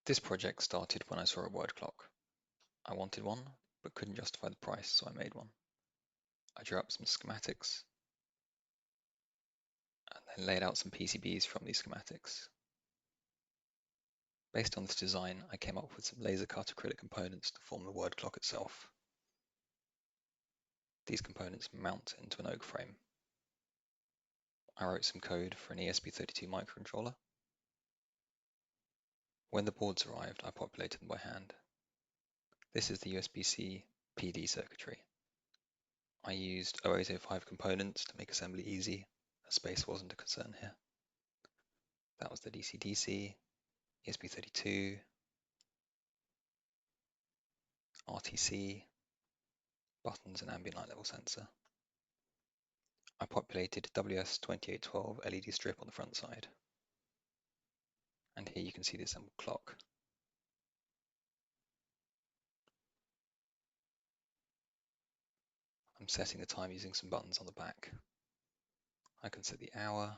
This project started when I saw a word clock. I wanted one, but couldn't justify the price, so I made one. I drew up some schematics and then laid out some PCBs from these schematics. Based on this design, I came up with some laser cut acrylic components to form the word clock itself. These components mount into an oak frame. I wrote some code for an ESP32 microcontroller. When the boards arrived, I populated them by hand. This is the USB-C PD circuitry. I used 0805 components to make assembly easy, as space wasn't a concern here. That was the DC-DC, ESP32, RTC, buttons and ambient light level sensor. I populated WS2812 LED strip on the front side. And here you can see the assembled clock. I'm setting the time using some buttons on the back. I can set the hour,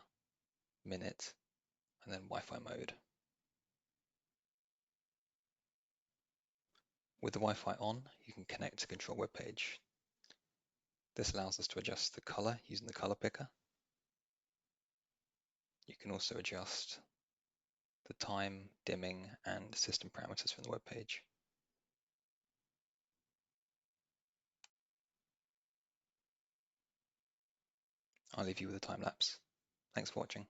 minute, and then Wi-Fi mode. With the Wi-Fi on, you can connect to control web page. This allows us to adjust the color using the color picker. You can also adjust the time, dimming, and system parameters from the web page. I'll leave you with a time lapse. Thanks for watching.